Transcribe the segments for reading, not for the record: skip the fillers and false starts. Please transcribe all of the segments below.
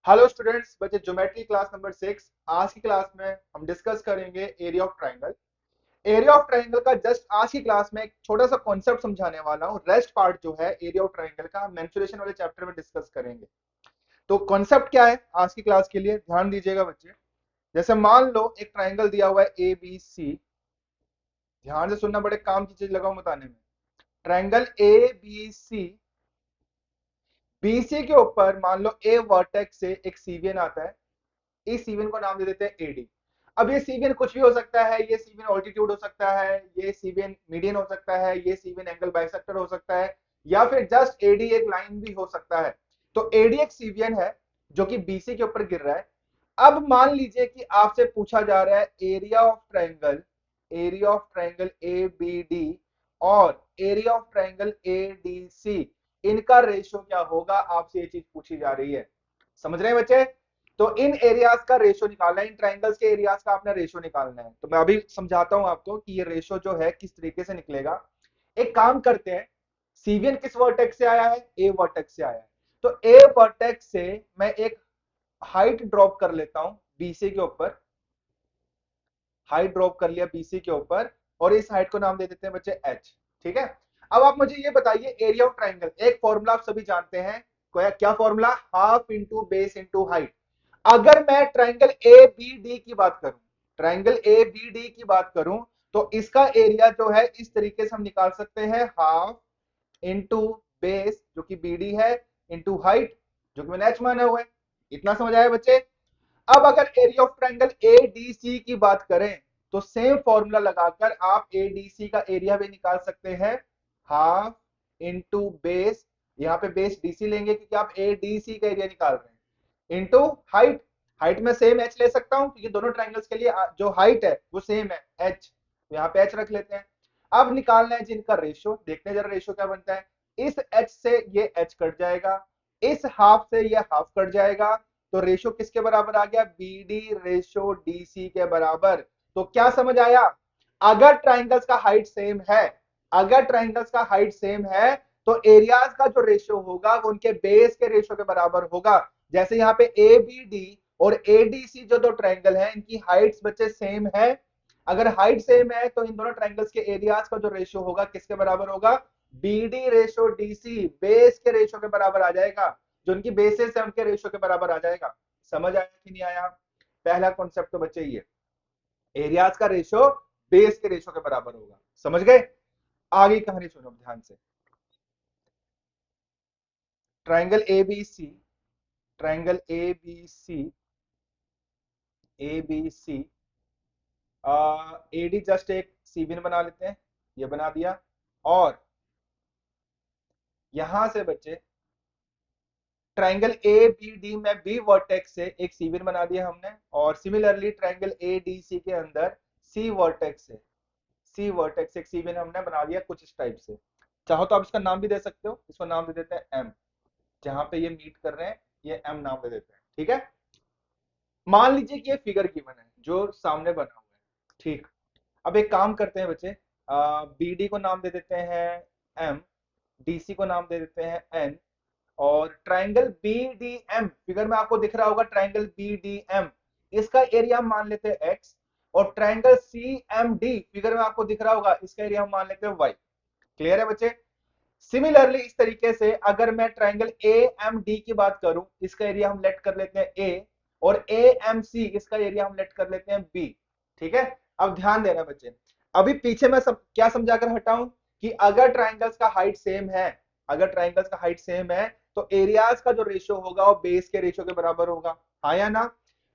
Hello students, बच्चे geometry class number 6। आज की क्लास में हम डिस्कस करेंगे area of triangle. Area of triangle का जस्ट आज की क्लास में एक छोटा सा कॉन्सेप्ट समझाने वाला हूँ। रेस्ट पार्ट जो है एरिया ऑफ ट्राइंगल का मेंसुरेशन वाले चैप्टर में डिस्कस करेंगे। तो कॉन्सेप्ट क्या है आज की क्लास के लिए, ध्यान दीजिएगा बच्चे। जैसे मान लो एक ट्राइंगल दिया हुआ है ए बी सी। ध्यान से सुनना, बड़े काम की चीज लगाऊं बताने में। Triangle A B C, BC के ऊपर मान लो ए वर्टेक्स से एक सीवियन आता है। इस सीवियन को नाम दे देते हैं एडी। अब ये सीवियन कुछ भी हो सकता है, ये सीवियन ऑल्टीट्यूड हो सकता है, ये सीवियन मीडियन हो सकता है, ये सीवियन एंगल बाइसेक्टर हो सकता है, या फिर जस्ट एडी एक लाइन भी हो सकता है। तो एडी एक सीवियन है जो कि बीसी के ऊपर गिर रहा है। अब मान लीजिए कि आपसे पूछा जा रहा है area of triangle A B D और area of triangle A D C, इनका रेशियो क्या होगा, आपसे ये चीज पूछी जा रही है। समझ रहे हैं बच्चे? तो इन एरियाज का रेशियो निकालना है, इन ट्राइंगल्स के एरियाज का आपने रेशियो निकालना है। तो मैं अभी समझाता हूं आपको कि ये रेशियो जो है किस तरीके से निकलेगा। एक काम करते हैं, सीवियन किस वर्टेक्स से आया है? ए वर्टेक्स से आया है। तो ए वर्टेक्स से मैं एक हाइट ड्रॉप कर लेता हूं बीसी के ऊपर। हाइट ड्रॉप कर लिया बीसी के ऊपर और इस हाइट को नाम दे देते हैं बच्चे एच। ठीक है। अब आप मुझे ये बताइए, एरिया ऑफ ट्राइंगल एक फॉर्मूला आप सभी जानते हैं। क्या formula? Half into base into height. अगर मैं ट्राइंगल ए बी डी की बात करूं, ट्राइंगल ए बी डी की बात करूं, तो इसका एरिया जो है इस तरीके से हम निकाल सकते हैं, हाफ इंटू बेस जो कि बी डी है, इंटू हाइट जो कि मैंने एच माना हुआ है। इतना समझ आया बच्चे? अब अगर एरिया ऑफ ट्राइंगल एडीसी की बात करें, तो सेम फॉर्मूला लगाकर आप एडीसी का एरिया भी निकाल सकते हैं, हाफ इंटू बेस। यहां पे बेस डीसी लेंगे क्योंकि आप एडीसी का एरिया निकाल रहे हैं, इंटू हाइट। हाइट में सेम एच ले सकता हूं क्योंकि दोनों ट्राइंगल्स के लिए जो हाइट है वो सेम है, एच। तो यहाँ पे एच रख लेते हैं। अब निकालना है जिनका रेशियो, देखते हैं जरा रेशियो क्या बनता है। इस एच से ये एच कट जाएगा, इस हाफ से ये हाफ कट जाएगा। तो रेशियो किसके बराबर आ गया? B D ratio D C के बराबर। तो क्या समझ आया? अगर ट्राइंगल्स का हाइट सेम है, अगर ट्राइंगल्स का हाइट सेम है, तो एरियाज का जो रेशियो होगा वो उनके बेस के रेशियो के बराबर होगा। जैसे यहाँ पे ए बी डी और ए डी सी जो दो ट्राइंगल है, इनकी हाइट्स बच्चे सेम है। अगर हाइट सेम है तो इन दोनों ट्राइंगल्स के एरियाज का जो रेशियो होगा किसके बराबर होगा? B D ratio D C, base के रेशियो के बराबर आ जाएगा। जो उनकी बेसिस है उनके रेशियो के बराबर आ जाएगा। समझ आया कि नहीं आया? पहला कॉन्सेप्ट तो बच्चे ये, एरियाज का रेशियो बेस के रेशियो के बराबर होगा। समझ गए? आगे कहानी सुनो ध्यान से। Triangle A B C, triangle A B C, A B C, AD just एक सीबिन बना लेते हैं, ये बना दिया। और यहां से बच्चे ट्राइंगल ए बी डी में बी वर्टेक्स से एक सीबिन बना दिया हमने, और similarly triangle A D C के अंदर सी वर्टेक्स से, सी वर्टेक्स एक सीबिन हमने बना दिया कुछ इस टाइप से। चाहो तो आप इसका नाम भी दे सकते हो, इसको नाम दे देते हैं एम। जहां पे ये मीट कर रहे हैं ये एम नाम दे देते हैं। ठीक है। मान लीजिए कि ये फिगर गिवन है जो सामने बना हुआ है। ठीक। अब एक काम करते हैं बच्चे, बी डी को नाम दे देते हैं एम, डीसी को नाम दे देते हैं एन, और triangle B D M figure में आपको दिख रहा होगा, ट्राइंगल बी डी एम, इसका एरिया हम मान लेते हैं एक्स। और triangle C M D figure में आपको दिख रहा होगा, इसका एरिया हम मान लेते हैं वाई। क्लियर है बच्चे? सिमिलरली इस तरीके से अगर मैं ट्राइंगल ए एम डी की बात करूं, इसका एरिया हम लेट कर लेते हैं ए, और ए एम सी इसका एरिया हम लेट कर लेते हैं बी। ठीक है। अब ध्यान देना बच्चे, अभी पीछे मैं क्या समझाकर हटाऊं कि अगर ट्राइंगल्स का हाइट सेम है, अगर ट्राइंगल्स का हाइट सेम है, तो एरियाज का जो रेशियो होगा वो बेस के रेशियो के बराबर होगा। हाँ या ना?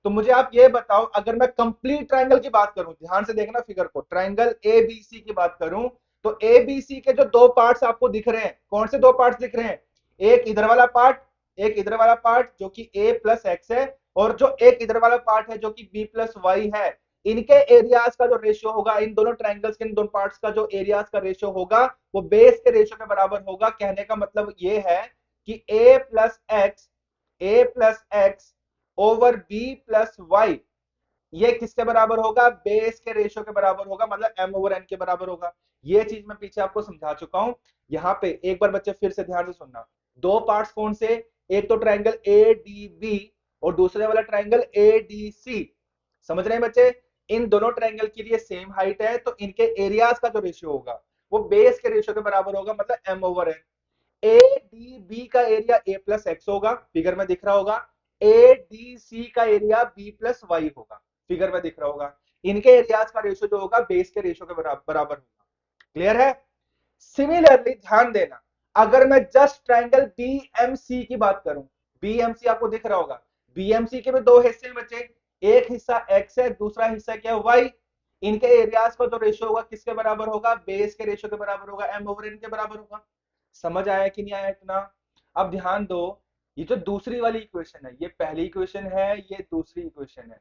तो मुझे आप ये बताओ, अगर मैं कंप्लीट ट्राइंगल की बात करूं, ध्यान से देखना फिगर को, ट्राइंगल ए बी सी की बात करूं, तो ए बी सी के जो दो पार्ट्स आपको दिख रहे हैं, कौन से दो पार्ट्स दिख रहे हैं? एक इधर वाला पार्ट, एक इधर वाला पार्ट जो कि ए प्लस एक्स है, और जो एक इधर वाला पार्ट है जो कि बी प्लस वाई है। इनके एरियाज का जो रेशियो होगा, इन दोनों ट्राइंगल्स के इन दोनों पार्ट्स का जो एरियाज का रेशियो होगा वो बेस के रेशियो के बराबर होगा। कहने का मतलब ये है कि A plus X over B plus Y, ये किसके बराबर होगा? बेस के रेशियो के बराबर होगा, मतलब एम ओवर एन के बराबर होगा। ये चीज मैं पीछे आपको समझा चुका हूं। यहाँ पे एक बार बच्चे फिर से ध्यान से सुनना। दो पार्ट्स कौन से? एक तो ट्राइंगल ए डी बी और दूसरे वाला ट्राइंगल एडीसी। समझ रहे हैं बच्चे? इन दोनों ट्राइंगल के लिए सेम हाइट है, तो इनके एरियाज का जो रेशियो होगा वो बेस के रेशियो के बराबर होगा, मतलब M over N. A D B का एरिया ए प्लस एक्स होगा, फिगर में दिख रहा होगा। ए डी सी का एरिया बी प्लस वाई होगा, फिगर में दिख रहा होगा। इनके एरियाज का रेशियो जो होगा बेस के रेशियो के बराबर होगा। क्लियर है? सिमिलरली ध्यान देना, अगर मैं जस्ट ट्राइंगल बीएमसी की बात करूं, बीएमसी आपको दिख रहा होगा, बीएमसी के भी दो हिस्से हैं बच्चे, एक हिस्सा एक्स है, दूसरा हिस्सा क्या है, वाई। इनके एरियाज का जो रेशियो होगा किसके बराबर होगा, बेस के रेशियो के बराबर होगा, एम ओवर एन के बराबर होगा। समझ आया कि नहीं आया इतना? अब ध्यान दो, ये जो दूसरी वाली इक्वेशन है, ये पहली इक्वेशन है, ये दूसरी इक्वेशन है।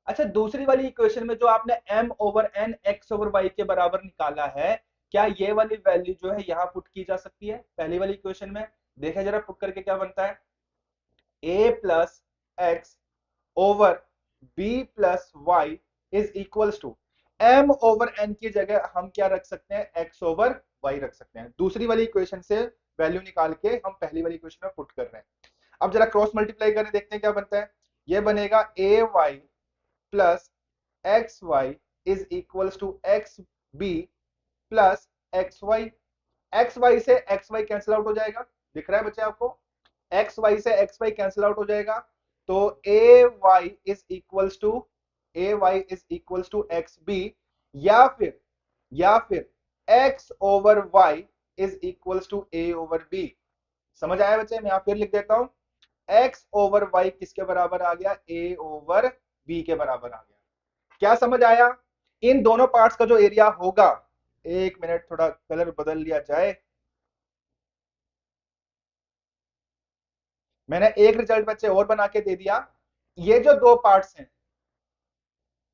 अच्छा, दूसरी वाली इक्वेशन में जो आपने m over n x over y के बराबर निकाला है, क्या ये वाली वैल्यू जो है यहां पुट की जा सकती है पहली वाली इक्वेशन में? देखा जरा पुट करके क्या बनता है, a plus X over b plus Y is equals to m over n की जगह हम क्या रख सकते हैं, x ओवर y रख सकते हैं। दूसरी वाली इक्वेशन से वैल्यू निकाल के हम पहली वाली इक्वेशन में पुट कर रहे हैं। अब जरा क्रॉस मल्टीप्लाई करें, देखते हैं क्या बनता है। ये बनेगा A Y plus X Y is equals to X B plus X Y. X Y से एक्स वाई कैंसिल आउट हो जाएगा, दिख रहा है बच्चे आपको? एक्स वाई से एक्स वाई कैंसिल आउट हो जाएगा, तो A Y is equals to X B, या फिर X over Y is equals to A over B. समझ आया बच्चे? मैं यहां फिर लिख देता हूं, एक्स ओवर वाई किसके बराबर आ गया, ए ओवर बी के बराबर आ गया। क्या समझ आया? इन दोनों पार्ट्स का जो एरिया होगा, एक मिनट थोड़ा कलर बदल लिया जाए। मैंने एक रिजल्ट बच्चे और बना के दे दिया। ये जो दो पार्ट्स हैं,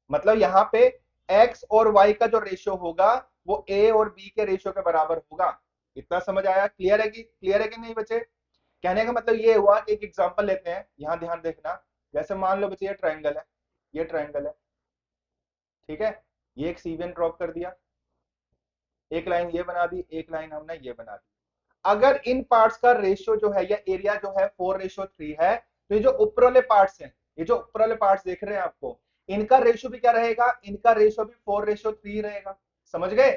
मतलब यहां पे x और y का जो रेशियो होगा वो a और b के रेशियो के बराबर होगा। इतना समझ आया? क्लियर है कि नहीं बच्चे? कहने का मतलब ये हुआ कि एक एग्जांपल लेते हैं, यहां ध्यान देखना। जैसे मान लो बच्चे ये ट्रायंगल है, ये ट्रायंगल है, ठीक है? ये एक सीवियन ड्रॉप कर दिया, एक लाइन ये बना दी, एक लाइन हमने ये बना दी। अगर इन पार्ट्स का रेशियो जो है या एरिया जो है 4:3 है, तो ये जो ऊपर वाले पार्ट्स हैं, ये जो ऊपर वाले पार्ट्स देख रहे हैं आपको, इनका रेशियो भी क्या रहेगा, इनका रेशियो भी 4:3 रहेगा। समझ गए?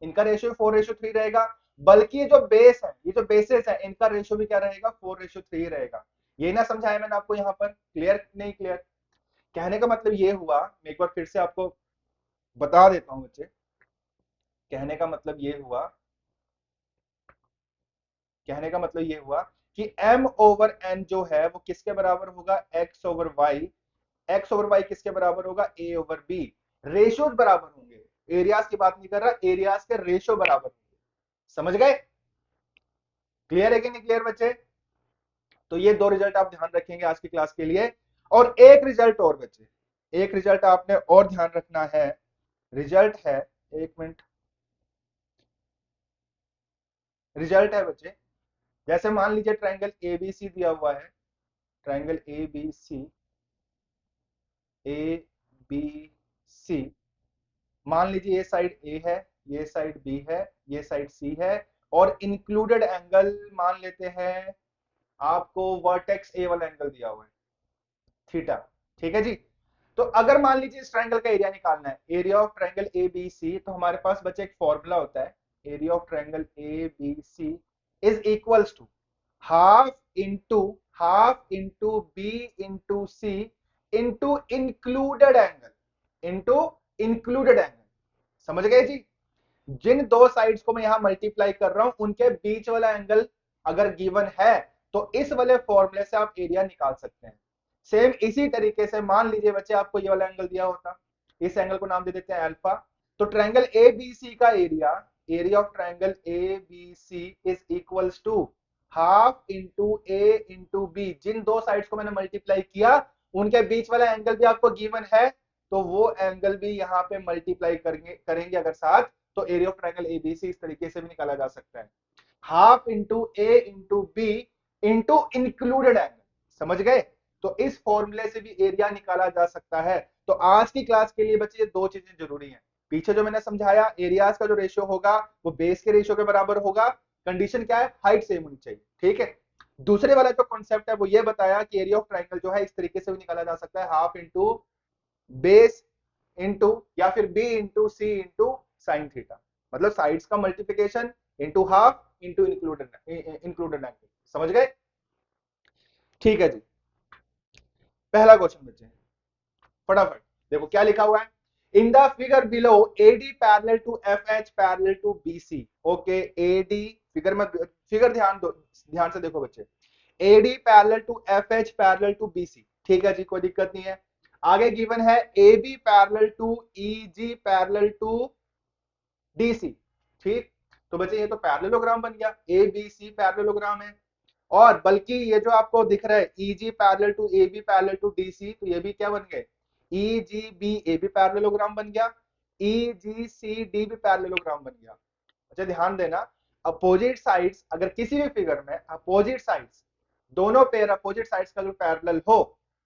इनका रेशियो 4:3 रहेगा। बल्कि ये जो बेस है, ये जो बेसिस है, इनका रेशियो भी क्या रहेगा, 4:3 रहेगा। ये ना समझाया मैंने आपको यहाँ पर? क्लियर नहीं क्लियर? कहने का मतलब ये हुआ, मैं एक बार फिर से आपको बता देता हूं बच्चे। कहने का मतलब ये हुआ, कहने का मतलब ये हुआ कि m ओवर n जो है वो किसके बराबर होगा, x over y। x over y किसके बराबर होगा, a ओवर b। रेशियोज बराबर होंगे, एरियाज की बात नहीं कर रहा, एरियाज के रेशियो बराबर होंगे। समझ गए? क्लियर है कि नहीं क्लियर बच्चे? तो ये दो रिजल्ट आप ध्यान रखेंगे आज की क्लास के लिए। और एक रिजल्ट और बच्चे, एक रिजल्ट आपने और ध्यान रखना है। रिजल्ट है, एक मिनट, रिजल्ट है बच्चे, जैसे मान लीजिए ट्राइंगल एबीसी दिया हुआ है, ट्राइंगल ए बी सी। मान लीजिए ये साइड ए है, ये साइड बी है, ये साइड सी है, और इंक्लूडेड एंगल मान लेते हैं आपको वर्टेक्स ए वाला एंगल दिया हुआ है, थीटा। ठीक है जी? तो अगर मान लीजिए इस ट्राइंगल का एरिया निकालना है, area of triangle A B C, तो हमारे पास बच्चे एक फॉर्मूला होता है, area of triangle A B C is equals to half into B into C into included angle. समझ गए जी? जिन दो साइड्स को मैं यहां मल्टीप्लाई कर रहा हूं, उनके बीच वाला एंगल अगर गिवन है, तो इस वाले फॉर्मूले से आप एरिया निकाल सकते हैं। सेम इसी तरीके से मान लीजिए बच्चे आपको ये वाला एंगल दिया होता, इस एंगल को नाम दे देते हैं अल्फा। तो ट्रायंगल ए बी सी का area, area of triangle A B C is equals to half into A into B. जिन दो साइड्स को मैंने मल्टीप्लाई किया, उनके बीच वाला एंगल भी आपको गिवन है, तो वो एंगल भी यहाँ पे मल्टीप्लाई करेंगे अगर साथ, तो एरिया ऑफ ट्रायंगल एबीसी इस तरीके से भी निकाला जा सकता है, half into A into B into included angle. समझ गए? तो इस फॉर्मूले से भी एरिया निकाला जा सकता है। तो आज की क्लास के लिए बच्चे ये दो चीजें जरूरी हैं। पीछे जो मैंने समझाया, एरियाज का जो रेशियो होगा वो बेस के रेशियो के बराबर होगा। कंडीशन क्या है, हाइट सेम होनी चाहिए। ठीक है? दूसरे वाला जो कॉन्सेप्ट है वो ये बताया कि एरिया ऑफ ट्राइंगल जो है इस तरीके से भी निकाला जा सकता है, हाफ इंटू बेस इंटू या फिर B into C into sine theta, मतलब साइड्स का multiplication into half into included angle. समझ गए? ठीक है जी। पहला क्वेश्चन बच्चे, फटाफट देखो क्या लिखा हुआ है। In the figure below AD parallel to F H parallel to BC. Okay, AD figure में, फिगर ध्यान दो, ध्यान से देखो बच्चे, AD parallel to F H parallel to BC. ठीक है जी, कोई दिक्कत नहीं है। आगे गिवन है A B parallel to E G parallel to DC. ठीक, तो बच्चे ये तो पैरेललोग्राम बन गया, ए बी सी पैरेललोग्राम है। और बल्कि ये जो आपको दिख रहा है E G parallel to A B parallel to D C, तो ये भी क्या बन गए, E G B A B parallelogram बन गया, ई जी सी डी भी पैरेललोग्राम बन गया। अच्छा ध्यान देना, अपोजिट साइड्स अगर किसी भी फिगर में अपोजिट साइड्स, दोनों पेयर अपोजिट साइड्स का जो पैरेलल हो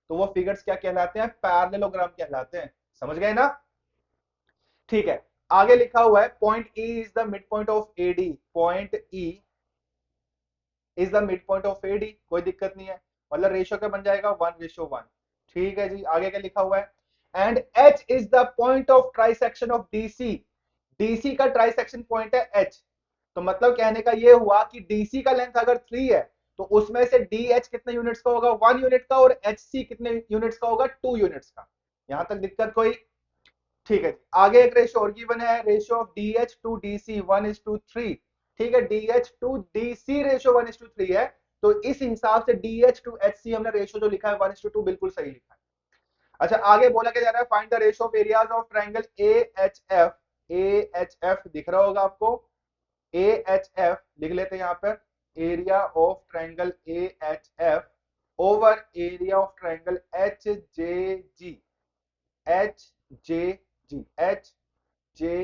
तो वो फिगर्स क्या कहलाते हैं, पैरेललोग्राम कहलाते हैं। समझ गए ना? ठीक है, आगे लिखा हुआ है point E is the mid point of AD, point E is the mid point of AD, कोई दिक्कत नहीं है, मतलब रेशियो क्या बन जाएगा 1:1। ठीक है जी, आगे क्या लिखा हुआ है, and H is the point of trisection of DC, DC का ट्राइसेक्शन पॉइंट है एच। तो मतलब कहने का ये हुआ कि डीसी का लेंथ अगर 3 है तो उसमें से डी एच कितने यूनिट्स का होगा, 1 यूनिट का, और एच सी कितने यूनिट्स का होगा, 2 यूनिट्स का। यहां तक दिक्कत कोई? ठीक है, आगे एक रेशियो और गिवन है, ratio of D H to D C 1:3। ठीक है, D H to D C ratio 1:3 है, तो इस हिसाब से D H to H C हमने रेशियो जो लिखा है 1:2 बिल्कुल सही लिखा है। अच्छा, आगे बोला क्या जा रहा है, find the ratio of areas of triangle A H F, A H F दिख रहा होगा आपको, ए एच एफ लिख लेते हैं यहाँ पर, area of triangle A H F over area of triangle H J G, H J G, H J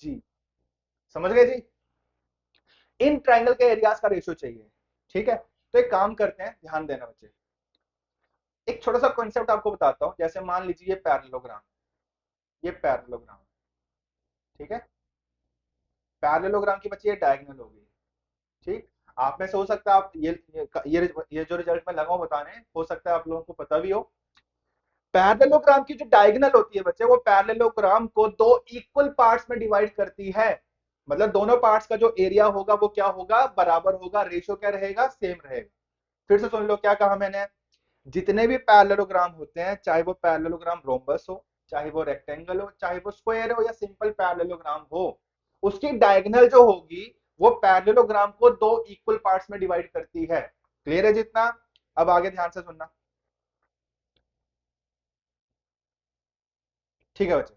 G. समझ गए जी? इन ट्राइंगल के एरियाज का रेशियो चाहिए। ठीक है, तो एक काम करते हैं, ध्यान देना बच्चे, एक छोटा सा कॉन्सेप्ट आपको बताता हूं। जैसे मान लीजिए ये पैरेललोग्राम, ये पैरेललोग्राम, ठीक है, पैरेललोग्राम की बच्चे ये डायगोनल होगी। ठीक, आप में से हो सकता है आप ये जो रिजल्ट में लगा हूं बताने, हो सकता है आप लोगों को पता भी हो। पैरेललोग्राम की जो डायगोनल होती है बच्चे, वो पैरेललोग्राम को दो इक्वल पार्ट्स में डिवाइड करती है। मतलब दोनों पार्ट्स का जो एरिया होगा वो क्या होगा, बराबर होगा, रेशियो क्या रहेगा, सेम रहेगा। फिर से सुन लो क्या कहा मैंने, जितने भी पैरेललोग्राम होते हैं, चाहे वो पैरेललोग्राम रोम्बस हो, चाहे वो रेक्टेंगल हो, चाहे वो स्क्वायर हो, या सिंपल पैरेललोग्राम हो, उसकी डायगोनल जो होगी वो पैरेललोग्राम को दो इक्वल पार्ट्स में डिवाइड करती है। क्लियर है जितना? अब आगे ध्यान से सुनना। ठीक है बच्चे,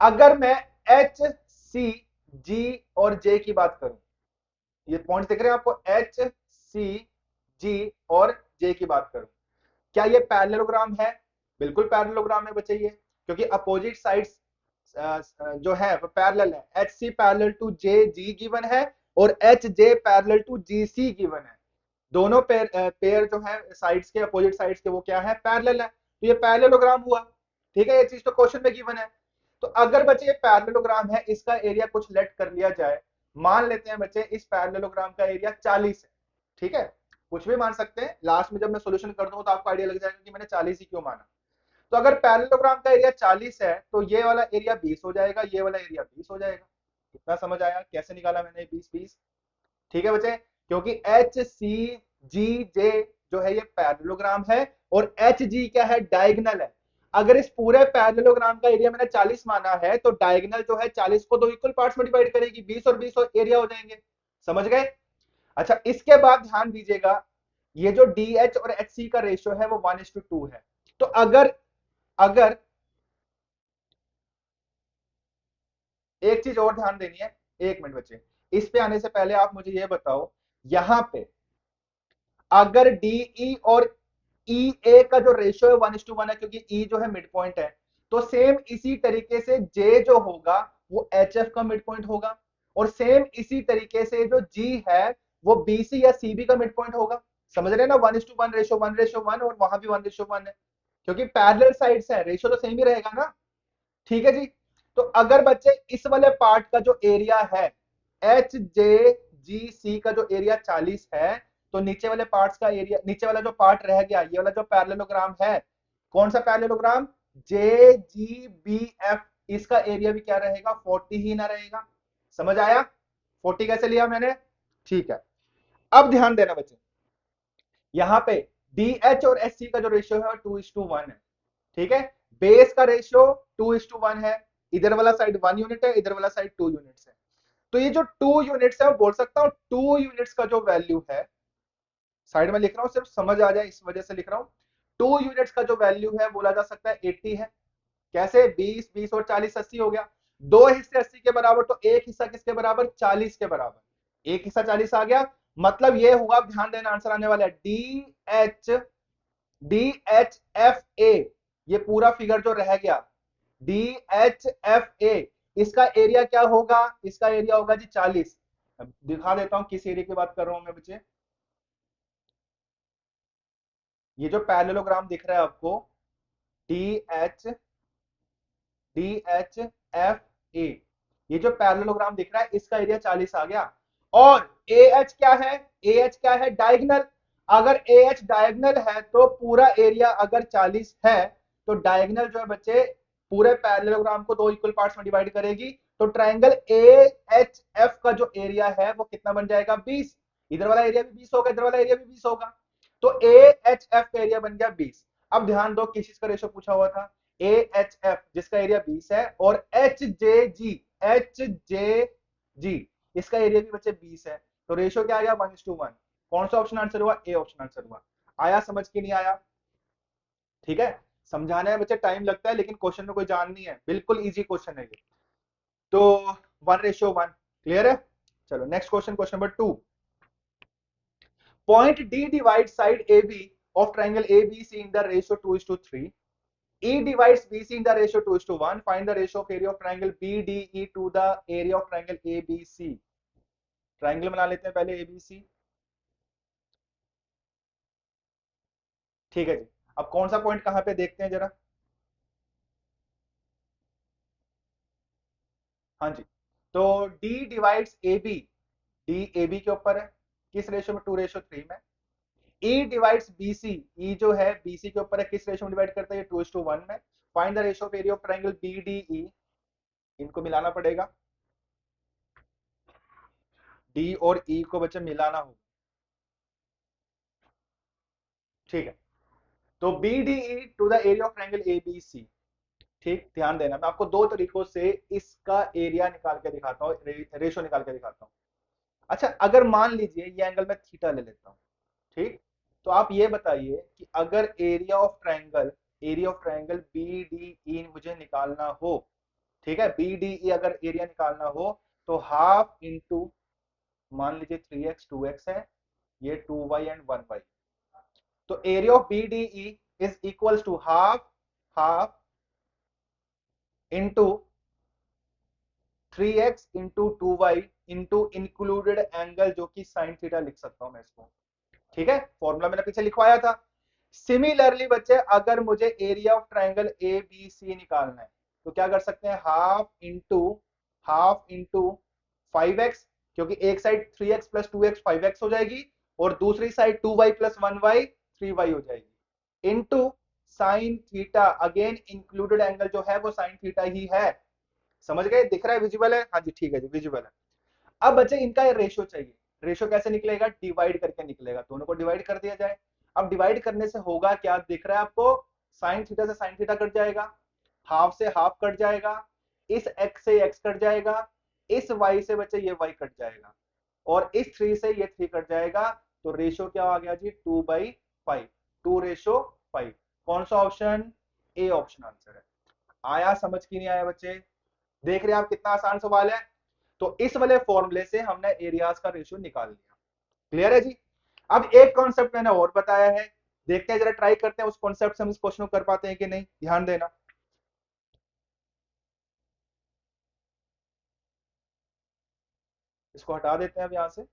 अगर मैं एच सी जी और जे की बात करूं, ये पॉइंट दिख रहे हैं आपको, एच सी जी और जे की बात करूं, क्या ये पैरेललोग्राम है? बिल्कुल पैरेललोग्राम है बच्चे ये, क्योंकि अपोजिट साइड्स जो है वो पैरेलल है। H C parallel to J G given है और H J parallel to G C given है। दोनों पेयर जो है साइड्स के, अपोजिट साइड्स के, वो क्या है, पैरेलल है, तो ये पैरेललोग्राम हुआ। ठीक है, ये चीज तो क्वेश्चन में गिवन है। तो अगर बच्चे ये पैरेललोग्राम है, इसका एरिया कुछ लेट कर लिया जाए, मान लेते हैं बच्चे इस पैरेललोग्राम का एरिया 40 है। ठीक है, कुछ भी मान सकते हैं, लास्ट में जब मैं सोल्यूशन कर दूंगा तो आपको आइडिया लग जाएगा कि मैंने 40 ही क्यों माना। तो अगर पैरेललोग्राम का एरिया 40 है तो ये वाला एरिया 20 हो जाएगा, ये वाला एरिया 20 हो जाएगा। कितना समझ आया कैसे निकाला मैंने 20-20? ठीक है बच्चे, क्योंकि एच सी जी जे जो है ये पैरेललोग्राम है और एच जी क्या है, डायगोनल है। अगर इस पूरे पैरेललोग्राम का एरिया मैंने 40 माना है तो डायगोनल जो है 40 को दो इक्वल पार्ट्स में डिवाइड करेगी, 20 और 20 और एरिया हो जाएंगे। समझ गए? अच्छा, इसके बाद ध्यान दीजिएगा, ये जो डी एच और एच सी का रेशियो है वो 1:2 है। तो अगर अगर एक चीज और ध्यान देनी है, एक मिनट बच्चे, इस पे आने से पहले आप मुझे ये बताओ, यहां पे अगर डीई और ई ए का जो रेशियो है 1:1 है, क्योंकि ई जो है मिड पॉइंट है, तो सेम इसी तरीके से जे जो होगा वो एच एफ का मिड पॉइंट होगा, और सेम इसी तरीके से जो जी है वो बीसी या सीबी का मिड पॉइंट होगा। समझ रहे हैं ना, 1:1 रेशियो 1:1 और वहां भी 1:1 है, क्योंकि पैरेलल साइड्स है, रेशियो तो सेम ही रहेगा ना। ठीक है जी, तो अगर बच्चे इस वाले पार्ट का जो एरिया है एच जे जी सी का जो एरिया 40 है, तो नीचे वाले पार्ट्स का एरिया, नीचे वाला जो पार्ट रह गया, ये वाला जो पैरेललोग्राम है, कौन सा पैरेललोग्राम, जे जी बी एफ, इसका एरिया भी क्या रहेगा, 40 ही ना रहेगा। समझ आया, 40 कैसे लिया मैंने, ठीक है। अब ध्यान देना बच्चे, यहां पे डी एच और एस सी का जो रेशियो है 2:1 है, ठीक है। बेस का रेशियो 2:1 है, इधर वाला साइड 1 यूनिट है, इधर वाला साइड 2 यूनिट्स है। तो ये जो 2 यूनिट्स है, मैं बोल सकता हूं 2 यूनिट्स का जो वैल्यू है, साइड में लिख रहा हूं सिर्फ समझ आ जाए इस वजह से लिख रहा हूं, 2 यूनिट्स का जो वैल्यू है बोला जा सकता है 80 है। कैसे, 20 20 और 40 80 हो गया, दो हिस्से 80 के बराबर, तो एक हिस्सा किसके बराबर, 40 के बराबर, एक हिस्सा 40 आ गया। मतलब ये हुआ, ध्यान देना आंसर आने वाला है H D H F A, ये पूरा फिगर जो रह गया डी एच एफ ए, इसका एरिया क्या होगा, इसका एरिया होगा जी 40। अब दिखा देता हूं किस एरिया की बात कर रहा हूं मैं बच्चे, ये जो पैरेललोग्राम दिख रहा है आपको, डी एच एफ ए, ये जो पैरेललोग्राम दिख रहा है इसका एरिया 40 आ गया। और ए एच क्या है, ए एच क्या है, डायगनल। अगर ए एच डायगनल है तो पूरा एरिया अगर 40 है, तो डायगनल जो है बच्चे पूरे पैरेललोग्राम को दो इक्वल पार्ट्स में डिवाइड करेगी, तो ट्राइंगल ए एच एफ का जो एरिया है वो कितना बन जाएगा, 20। इधर वाला एरिया भी 20 होगा, इधर वाला एरिया भी 20 होगा, तो ए एच एफ का एरिया बन गया 20। अब ध्यान दो किस चीज का रेशो पूछा हुआ था, ए एच एफ जिसका एरिया 20 है, और एच जे जी इसका एरिया भी बच्चे 20 है, तो रेशो क्या आ गया, 1:1। कौन सा ऑप्शन आंसर हुआ, ए ऑप्शन आंसर हुआ। आया समझ के नहीं आया, ठीक है। समझाने में बच्चे टाइम लगता है, लेकिन क्वेश्चन में कोई जान नहीं है, बिल्कुल इजी क्वेश्चन है ये। तो 1:1 क्लियर है। चलो next question, question number 2। Point D divides side AB of triangle ABC in the ratio 2:3. E divides BC in the ratio 2:1. Find the ratio of area of triangle BDE to the area of triangle ABC. Triangle बना लेते हैं पहले ABC, ठीक है जी। अब कौन सा point कहां पे देखते हैं जरा, हाँ जी। तो D divides AB, D AB के ऊपर है, किस रेशियो में, 2:3 में। E डिवाइड्स BC, E जो है BC के ऊपर है, किस रेशियो में डिवाइड करता है, 2:1 में। Find the ratio of area of triangle BDE, इनको मिलाना पड़ेगा, डी और ई को बच्चे मिलाना हो, ठीक है। तो B D E to the area of triangle A B C, ठीक, ध्यान देना, मैं आपको दो तरीकों से इसका एरिया निकाल के दिखाता हूँ, रेशो निकाल के दिखाता हूँ। अच्छा, अगर मान लीजिए ये एंगल मैं थीटा ले लेता हूँ, ठीक, तो आप ये बताइए कि अगर area of triangle B D E मुझे निकालना हो, ठीक है, बी डी ई अगर एरिया निकालना हो, तो हाफ इंटू, मान लीजिए 3x 2x है, ये 2y एंड 1y, तो area of B D E is equals to half half into 3x into 2y into included angle, जो कि साइन थीटा लिख सकता हूं मैं इसको, ठीक है, फॉर्मूला मैंने पीछे लिखवाया था। सिमिलरली बच्चे, अगर मुझे area of triangle A B C निकालना है, तो क्या कर सकते हैं, हाफ इंटू 5x, क्योंकि एक side 3x plus 2x 5x हो जाएगी, और दूसरी side 2y plus 1y 3y हो जाएगी, into sine theta, again included angle जो है वो साइन थीटा ही है। समझ गए, दिख रहा है, विजिबल है, हाँ जी ठीक है जी, विजिबल है। अब बच्चे इनका ये रेशियो चाहिए, रेशियो कैसे निकलेगा, डिवाइड करके निकलेगा, दोनों को डिवाइड कर दिया जाए। अब डिवाइड करने से होगा क्या, दिख रहा है आपको, साइन थीटा से साइन थीटा कट जाएगा, हाफ से हाफ कट जाएगा, इस x से x कट जाएगा, इस y से बच्चे ये y कट जाएगा, और इस 3 से ये 3 कट जाएगा, तो रेशियो क्या आ गया जी, 2/5, 2:5। कौन सा ऑप्शन, ए ऑप्शन आंसर है। आया समझ की नहीं आया बच्चे, देख रहे हैं आप कितना आसान सवाल है। तो इस वाले फॉर्मूले से हमने एरियाज का रेशियो निकाल लिया, क्लियर है जी। अब एक कॉन्सेप्ट मैंने और बताया है, देखते हैं जरा, ट्राई करते हैं उस कॉन्सेप्ट से हम इस क्वेश्चन को कर पाते हैं कि नहीं, ध्यान देना। इसको हटा देते हैं अब यहां से,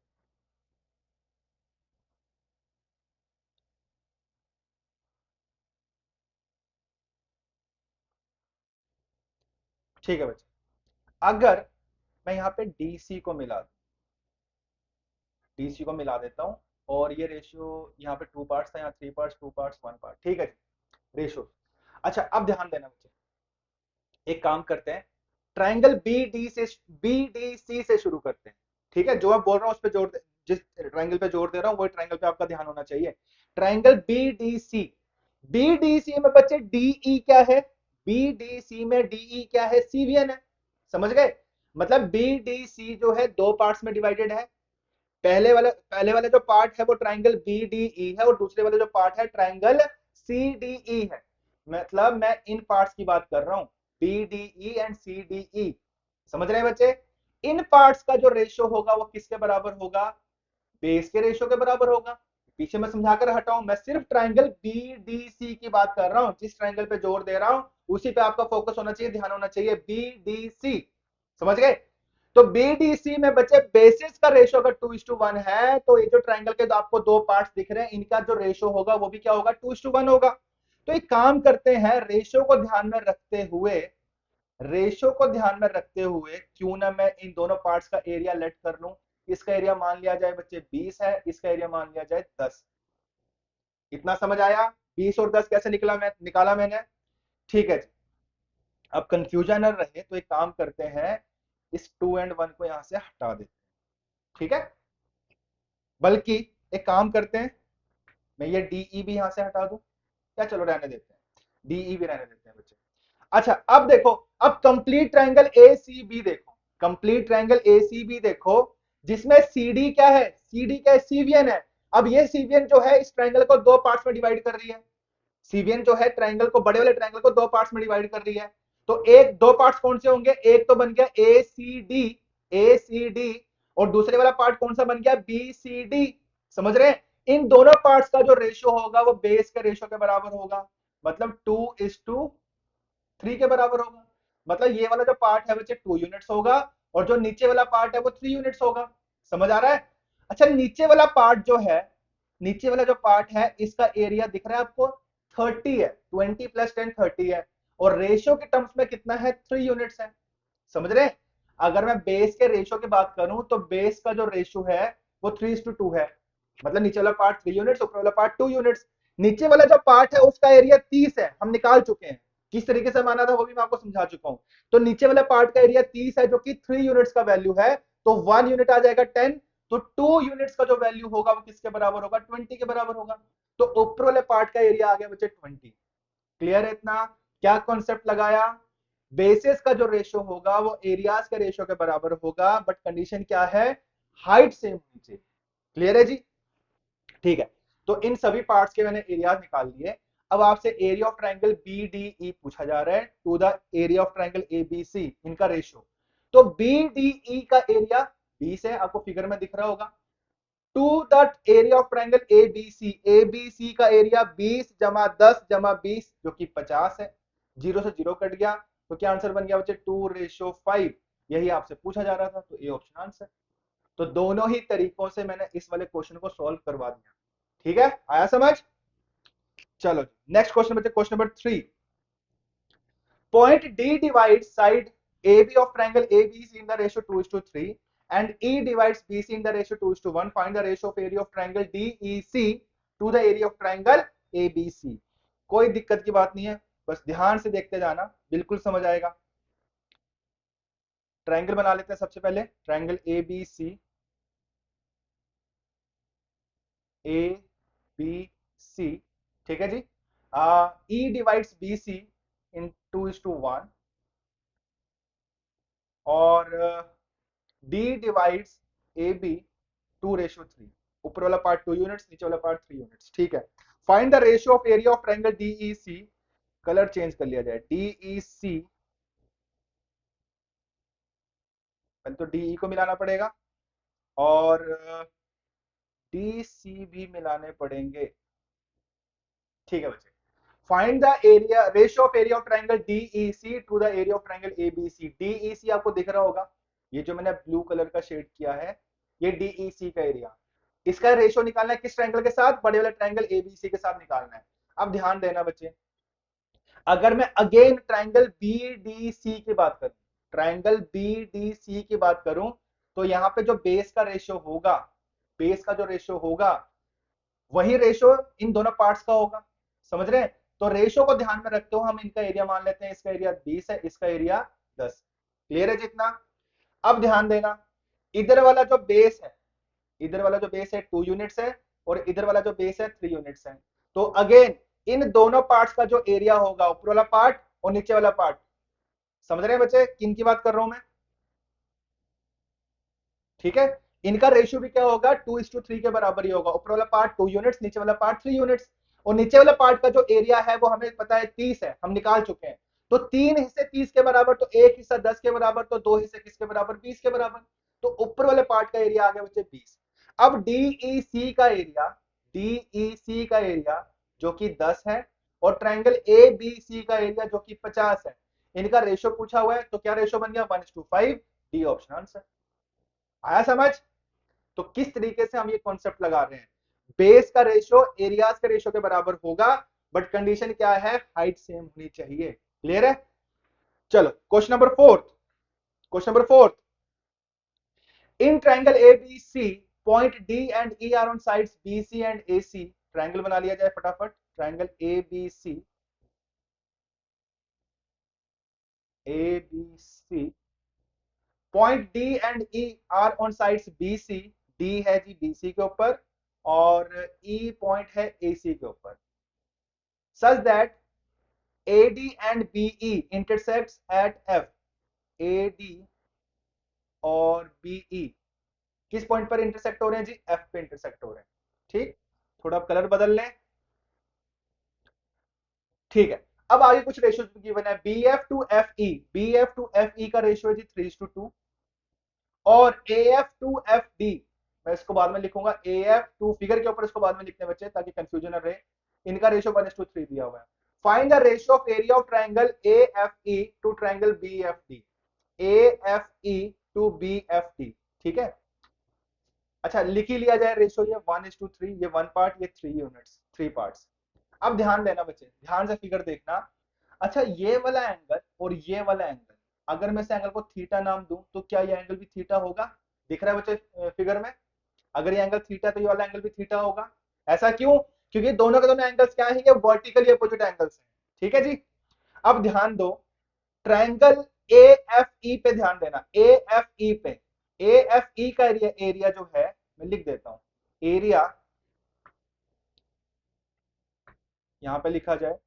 ठीक है बच्चे। अगर मैं यहाँ पे डीसी को मिला दूं, डीसी को मिला देता हूं, और ये रेशियो यहाँ पे 2 पार्ट्स था, यहाँ 3 पार्ट्स, 2 पार्ट्स, 1 पार्ट, ठीक है जी, रेशियो। अच्छा अब ध्यान देना बच्चे, एक काम करते हैं, ट्राइंगल बी डी सी से शुरू करते हैं। ठीक है, जो आप बोल रहा हूं उस पर जोर दे, जिस ट्राइंगल पे जोर दे रहा हूं वही ट्राइंगल पे आपका ध्यान होना चाहिए। ट्राइंगल बी डी सी में बच्चे डीई क्या है, बी डी सी में डीई क्या है, सीवीएन है। समझ गए? मतलब बी डी सी जो है दो पार्ट्स में डिवाइडेड है। पहले वाला जो पार्ट है वो ट्राइंगल बी डी ई है, और दूसरे वाला जो पार्ट है ट्राइंगल सी डी ई है। मतलब मैं इन पार्ट्स की बात कर रहा हूं, B D E and C D E. समझ रहे हैं बच्चे? इन पार्ट्स का जो रेशियो होगा वो किसके बराबर होगा, बेस के रेशियो के बराबर होगा। पीछे मैं समझाकर हटाऊं, मैं सिर्फ ट्राइंगल बी डी सी की बात कर रहा हूं, जिस ट्राइंगल पे जोर दे रहा हूं उसी पे आपका फोकस होना चाहिए, ध्यान होना चाहिए, बी डी सी। समझ गए? तो बीडीसी में बच्चे बेसिस का रेशियो अगर 2:1 है, तो ये जो ट्राइंगल के आपको दो पार्ट्स दिख रहे हैं इनका जो रेशियो होगा वो भी क्या होगा, 2:1 होगा। तो एक काम करते हैं, रेशियो को ध्यान में रखते हुए क्यों ना मैं इन दोनों पार्ट्स का एरिया लेट कर लूं। इसका एरिया मान लिया जाए बच्चे 20 है, इसका एरिया मान लिया जाए 10। इतना समझ आया? 20 और 10 कैसे निकाला मैंने? ठीक है जी। अब कंफ्यूजन न रहे तो एक काम करते हैं, इस 2 एंड 1 को यहां से हटा देते हैं। ठीक है, बल्कि एक काम करते हैं, मैं ये डीई भी यहां से हटा दूं, या चलो रहने देते हैं, डीई भी रहने देते हैं बच्चे। अच्छा अब देखो, अब complete triangle A C B देखो, complete triangle A C B देखो, जिसमें सीडी क्या है, सीडी क्या है, सीवीएन है। अब ये सीवीएन जो है इस ट्रायंगल को दो पार्ट्स में डिवाइड कर रही है। सीवीएन जो है ट्रायंगल को, बड़े वाले ट्रायंगल को दो पार्ट्स में डिवाइड कर रही है। तो एक दो पार्ट्स कौन से होंगे, एक तो बन गया ए सी डी, और दूसरे वाला पार्ट कौन सा बन गया, बी सी डी। समझ रहे हैं? इन दोनों पार्ट्स का जो रेशियो होगा वो बेस के रेशियो के बराबर होगा, मतलब 2:3 के बराबर होगा। मतलब ये वाला जो पार्ट है बच्चे 2 यूनिट्स होगा, और जो नीचे वाला पार्ट है वो 3 यूनिट्स होगा। समझ आ रहा है? अच्छा नीचे वाला पार्ट जो है, नीचे वाला जो पार्ट है इसका एरिया दिख रहा है आपको, 30 है, 20 + 10 30 है, और रेशियो के टर्म्स में कितना है, 3 यूनिट्स है। समझ रहे हैं? अगर मैं बेस के रेशियो की बात करूं तो बेस का जो रेशियो है वो 3:2 है। मतलब नीचे वाला पार्ट 3 यूनिट्स, ऊपर वाला पार्ट 2 यूनिट्स। नीचे वाला जो पार्ट है उसका एरिया 30 है, हम निकाल चुके हैं, किस तरीके से माना था वो भी मैं आपको समझा चुका हूं। तो नीचे वाले पार्ट का एरिया 30 है जो कि 3 यूनिट्स का वैल्यू है, तो 1 यूनिट आ जाएगा 10। तो 2 यूनिट्स का जो वैल्यू होगा वो किसके बराबर होगा, 20 के बराबर होगा। तो ऊपर वाले पार्ट का एरिया आ गया बच्चे 20। क्लियर है इतना? क्या कॉन्सेप्ट लगाया, बेसिस का जो रेशियो होगा वो एरियाज के रेशियो के बराबर होगा, बट कंडीशन क्या है, हाइट सेम होनी चाहिए। क्लियर है जी? ठीक है, तो इन सभी पार्ट्स के मैंने एरियाज निकाल लिए। अब आपसे area of triangle B D E पूछा जा रहा है to the area of triangle A B C, इनका रेशियो। तो बी डी ई का एरिया 20 है, आपको फिगर में दिख रहा होगा, to the area of triangle A B C का एरिया 20 जमा 10 जमा 20 जो कि 50 है। जीरो से जीरो कट गया, तो क्या आंसर बन गया बच्चे, 2:5। यही आपसे पूछा जा रहा था, तो ए ऑप्शन आंसर। तो दोनों ही तरीकों से मैंने इस वाले क्वेश्चन को सॉल्व करवा दिया। ठीक है, आया समझ? चलो नेक्स्ट क्वेश्चन बच्चे, question number 3। Point D divide side A B of triangle A B C in the ratio 2:3 and E divides BC in the ratio 2:1. Find the ratio of area of triangle DEC to the area of triangle ABC. कोई दिक्कत की बात नहीं है, बस ध्यान से देखते जाना, बिल्कुल समझ आएगा। ट्रायंगल बना लेते हैं सबसे पहले, ट्रायंगल ABC, ABC, ठीक है जी। E divides BC in 2:1 और D divides AB 2:3। ऊपर वाला पार्ट 2 यूनिट्स, नीचे वाला पार्ट 3 यूनिट्स। ठीक है, find the ratio of area of triangle DEC. Colour change कर लिया जाए, डीईसी, पहले तो डीई को मिलाना पड़ेगा और डीसी भी मिलाने पड़ेंगे। ठीक है बच्चे, find the area, ratio of area of triangle DEC to the area of triangle ABC. DEC आपको दिख रहा होगा, ये जो मैंने ब्लू कलर का शेड किया है ये डीईसी का एरिया। इसका रेशियो निकालना है किस ट्रायंगल के साथ, बड़े वाले ट्रायंगल एबीसी के साथ निकालना है। अब ध्यान देना बच्चे, अगर मैं अगेन ट्रायंगल बीडीसी की बात करूं, ट्रायंगल बीडीसी की बात करूं, तो यहां पे जो बेस का रेशियो होगा, बेस का जो रेशियो होगा वही रेशो इन दोनों पार्ट्स का होगा। समझ रहे हैं? तो रेशो को ध्यान में रखते हो हम इनका एरिया मान लेते हैं, इसका एरिया 20 है, इसका एरिया 10। क्लियर है जितना? अब ध्यान देना, इधर वाला जो बेस है, इधर वाला जो बेस है 2 यूनिट्स है, और इधर वाला जो बेस है 3 यूनिट्स है। तो अगेन इन दोनों पार्ट्स का जो एरिया होगा, ऊपर वाला पार्ट और नीचे वाला पार्ट, समझ रहे हैं बच्चे किन की बात कर रहा हूं मैं? ठीक है, इनका रेशियो भी क्या होगा, 2:3 के बराबर ही होगा। ऊपर वाला पार्ट 2 यूनिट्स, नीचे वाला पार्ट 3 यूनिट्स। और नीचे वाला पार्ट का जो एरिया है वो हमें पता है 30 है, हम निकाल चुके हैं। तो 3 हिस्से 30 के बराबर, तो एक हिस्सा 10 के बराबर, तो 2 हिस्से किसके बराबर, 20 के बराबर। तो ऊपर वाले पार्ट का एरिया आ गया बच्चे 20। अब डीईसी का एरिया, डीईसी का एरिया जो कि 10 है, और ट्राइंगल ए बी सी का एरिया जो कि 50 है, इनका रेशियो पूछा हुआ है। तो क्या रेशियो बन गया, 1:5। D option answer. आया समझ? तो किस तरीके से हम ये कॉन्सेप्ट लगा रहे हैं, बेस का रेशियो एरियाज के रेशियो के बराबर होगा, बट कंडीशन क्या है, हाइट सेम होनी चाहिए। क्लियर है? चलो question number fourth. Question number fourth, in triangle A B C point D and E are on sides B C and A C. Triangle बना लिया जाए फटाफट, triangle A B C, point D and E are on sides B C. D है जी B C के ऊपर, और ई point है ए सी के ऊपर, such that AD and BE intersects at F। AD और BE किस पॉइंट पर इंटरसेक्ट हो रहे हैं जी, F पे इंटरसेक्ट हो रहे हैं। ठीक, थोड़ा कलर बदल लें। ठीक है, अब आगे कुछ रेशियो गिवन है, BF to FE। BF to FE का रेशियो है जी 3:2, और AF टू FD, मैं इसको बाद में लिखूंगा, AF टू फिगर के ऊपर इसको बाद में लिखने बच्चे ताकि कंफ्यूजन न रहे। इनका रेशियो 1:3 दिया हुआ है। Find the ratio of area of triangle AFE to triangle BFD। AFE to BFD। ठीक है, अच्छा लिख ही लिया जाए रेशियो, ये 1:3, ये 1 पार्ट, ये 3 यूनिट्स, 3 पार्ट्स। अब ध्यान देना बच्चे, ध्यान से फिगर देखना। अच्छा ये वाला एंगल और ये वाला एंगल, अगर मैं इस एंगल को थीटा नाम दूं तो क्या ये एंगल भी थीटा होगा? दिख रहा है बच्चे फिगर में? अगर ये एंगल थीटा तो ये वाला एंगल भी थीटा होगा। ऐसा क्यों? क्योंकि दोनों के दोनों एंगल्स क्या है, ये वर्टिकली अपोजिट एंगल्स हैं। ठीक है जी, अब ध्यान दो, ट्रायंगल ए एफ ई पे ध्यान देना, ए एफ ई पे, ए एफ ई का एरिया, एरिया जो है मैं लिख देता हूं, एरिया यहां पे लिखा जाए,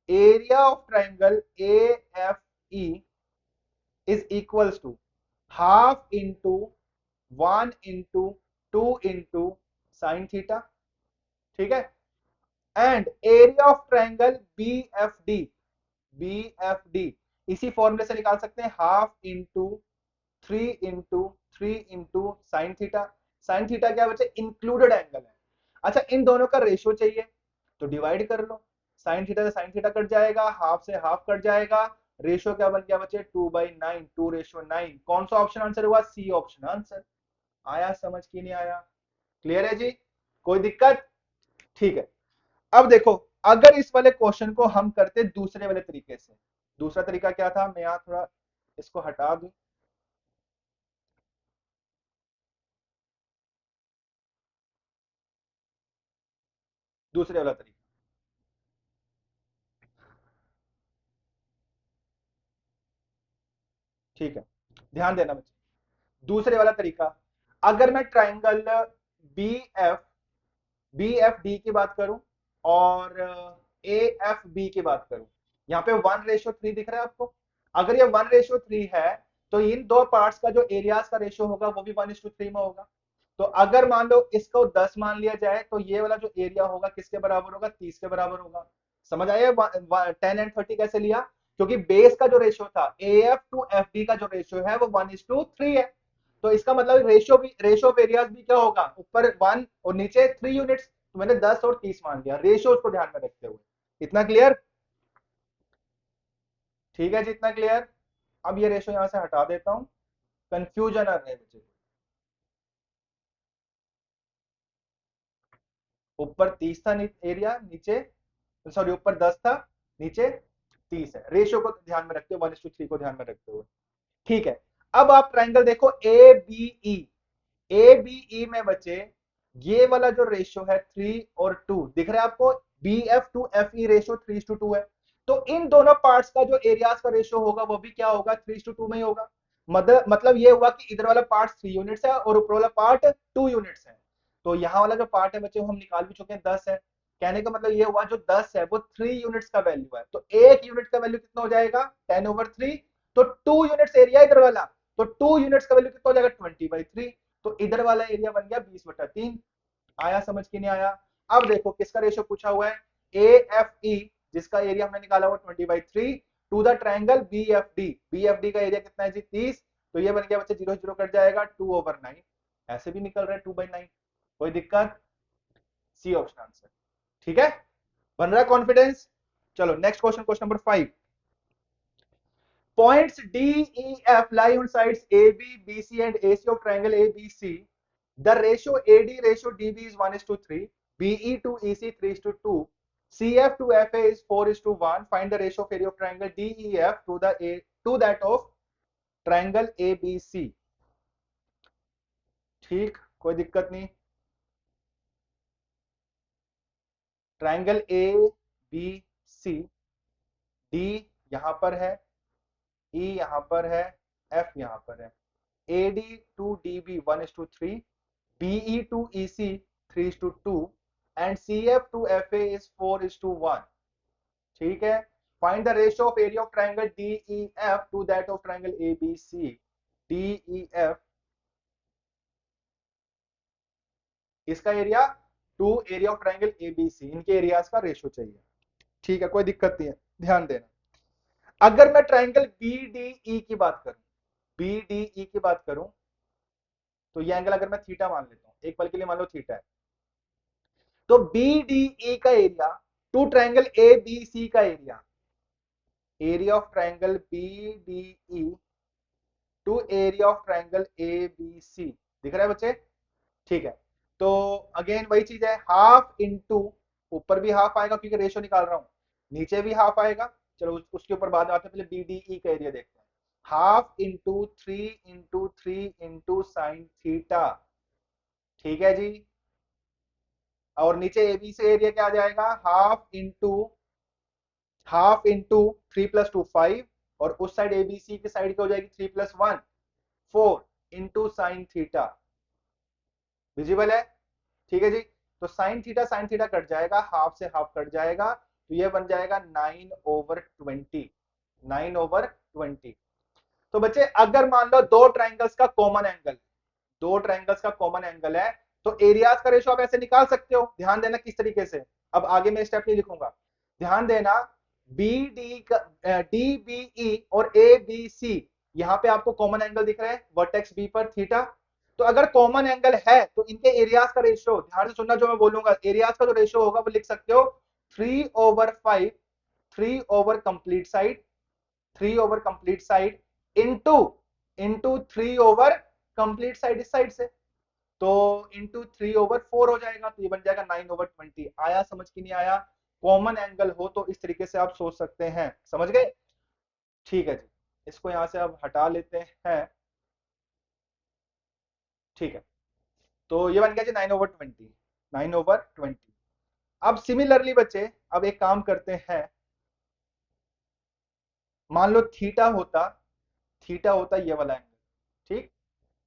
area of triangle A F E is equals to half into 1:2 sine theta. ठीक है, and area of triangle B F D, B F D इसी फॉर्मूले से निकाल सकते हैं, half into 3:3 sine theta. Sine theta क्या बच्चे, इंक्लूडेड एंगल है। अच्छा इन दोनों का रेशियो चाहिए, तो डिवाइड कर लो, साइन थीटा से साइन थीटा कट जाएगा, हाफ से हाफ कट जाएगा, रेशियो क्या बन गया बच्चे, 2/9, 2:9। कौन सा ऑप्शन आंसर हुआ, सी ऑप्शन आंसर। आया समझ की नहीं आया? क्लियर है जी, कोई दिक्कत? ठीक है, अब देखो, अगर इस वाले क्वेश्चन को हम करते दूसरे वाले तरीके से, दूसरा तरीका क्या था, मैं यहां थोड़ा इसको हटा दूं, दूसरे वाला तरीका। ठीक है, ध्यान देना बच्चे, दूसरे वाला तरीका, अगर मैं triangle B F B F D की बात करूं, और ए एफ बी की बात करूं, यहाँ पे 1:3 दिख रहा है आपको। अगर ये 1:3 है, तो इन दो पार्ट्स का जो एरियाज का रेशियो होगा वो भी 1:3 में होगा। तो अगर मान लो इसको 10 मान लिया जाए, तो ये वाला जो एरिया होगा किसके बराबर होगा, 30 के बराबर होगा। समझ आया 10 and 30 कैसे लिया? क्योंकि बेस का जो रेशियो था, A F two F D का जो रेशियो है वो 1:3 है। तो इसका मतलब रेशियो ऑफ एरियाज भी क्या होगा, ऊपर 1 और नीचे 3 यूनिट्स। तो मैंने 10 और 30 मान लिया, रेशियो को ध्यान में रखते हुए। इतना क्लियर? ठीक है जी, इतना क्लियर। अब ये रेशियो यहां से हटा देता हूं, कंफ्यूजन आ रहा है मुझे। ऊपर 30 था एरिया, नीचे, सॉरी ऊपर 10 था, नीचे 30 है। रेशियो को ध्यान में रखते हुए, 1:3 को ध्यान में रखते हुए। ठीक है, अब आप ट्राइंगल देखो A B E, A B E में बचे ये वाला जो रेशियो है 3:2 दिख रहा है आपको, BF टू FE रेशियो 3:2 है। तो इन दोनों पार्ट्स का जो एरियाज का रेशियो होगा वो भी क्या होगा, 3:2 में ही होगा। मतलब ये हुआ कि इधर वाला पार्ट 3 यूनिट्स है और ऊपर वाला पार्ट 2 यूनिट्स है। तो यहाँ वाला जो पार्ट है बच्चे वो हम निकाल भी चुके हैं, 10 है। कहने का मतलब ये हुआ जो 10 है वो 3 यूनिट्स का वैल्यू है, तो एक यूनिट का वैल्यू कितना हो जाएगा, 10/3। तो 2 यूनिट्स एरिया इधर वाला, तो 2 यूनिट्स का वैल्यू कितना हो जाएगा, 20/3। तो इधर वाला एरिया बन गया 20/3। आया समझ के नहीं आया? अब देखो किसका रेशियो पूछा हुआ है, AFE जिसका एरिया हमने निकाला हुआ 20/3 to the triangle BFD। BFD का एरिया कितना है जी, 30। तो ये बन गया बच्चे 0 0 कट जाएगा, 2/9। ऐसे भी निकल रहा है 2/9, कोई दिक्कत? C option answer. ठीक है, बन रहा है कॉन्फिडेंस? चलो next question, question number 5। Points D, E, F lie on sides AB, BC and AC of triangle ABC. The ratio AD ratio DB is 1:3, BE to EC 3:2, CF to FA is 4:1. Find the ratio of area of triangle DEF to the A to that of triangle ABC. ठीक, कोई दिक्कत नहीं। Triangle ABC, D यहां पर है, E यहां पर है, F यहां पर है। AD to DB 1:3, BE to EC 3:2 and CF to FA is 4:1. ठीक है, find the ratio of area of triangle DEF to that of triangle ABC। DEF इसका area to area of triangle ABC, इनके areas का ratio चाहिए। ठीक है, कोई दिक्कत नहीं है, ध्यान देना। अगर मैं ट्राइंगल BDE की बात करूं, BDE की बात करूं, तो ये एंगल अगर मैं थीटा मान लेता हूं, एक पल के लिए मान लो थीटा है, तो BDE का एरिया टू ट्राइंगल ABC का area, area of triangle BDE to area of triangle ABC, दिख रहा है बच्चे? ठीक है, तो अगेन वही चीज है, हाफ इंटू, ऊपर भी हाफ आएगा क्योंकि रेशियो निकाल रहा हूं, नीचे भी हाफ आएगा। चलो उसके ऊपर बाद में आते हैं, पहले BDE का एरिया देखते हैं। Half into 3 into sine theta, ठीक है जी। और नीचे AB से एरिया क्या आ जाएगा, हाफ इंटू 3 + 2 5, और उस साइड ABC की साइड क्या हो जाएगी, 3 + 1 4 इंटू साइन थीटा। विजिबल है? ठीक है जी। तो साइन थीटा कट जाएगा, हाफ से हाफ कट जाएगा, तो ये बन जाएगा 9/20। 9/20। तो बच्चे अगर मान लो दो ट्राइंगल्स का कॉमन एंगल, दो ट्राइंगल्स का कॉमन एंगल है, तो एरियाज का रेशियो आप ऐसे निकाल सकते हो। ध्यान देना किस तरीके से, अब आगे मैं स्टेप नहीं लिखूंगा, ध्यान देना। DBE और ABC, यहां पे आपको कॉमन एंगल दिख रहा है वर्टेक्स बी पर, थीटा। तो अगर कॉमन एंगल है तो इनके एरियाज का रेशियो, ध्यान से सुनना जो मैं बोलूंगा, एरियाज का जो रेशियो होगा वो लिख सकते हो 3/5, 3/कंप्लीट साइड, 3/कंप्लीट साइड इंटू इंटू 3/कंप्लीट साइड इस साइड से, तो इंटू 3/4 हो जाएगा, तो ये बन जाएगा 9/20। आया समझ की नहीं आया? कॉमन एंगल हो तो इस तरीके से आप सोच सकते हैं, समझ गए? ठीक है जी, इसको यहां से आप हटा लेते हैं। ठीक है, तो ये बन गया जी 9/20, 9/20। अब सिमिलरली बच्चे, अब एक काम करते हैं, मान लो थीटा होता ये वाला एंगल, ठीक।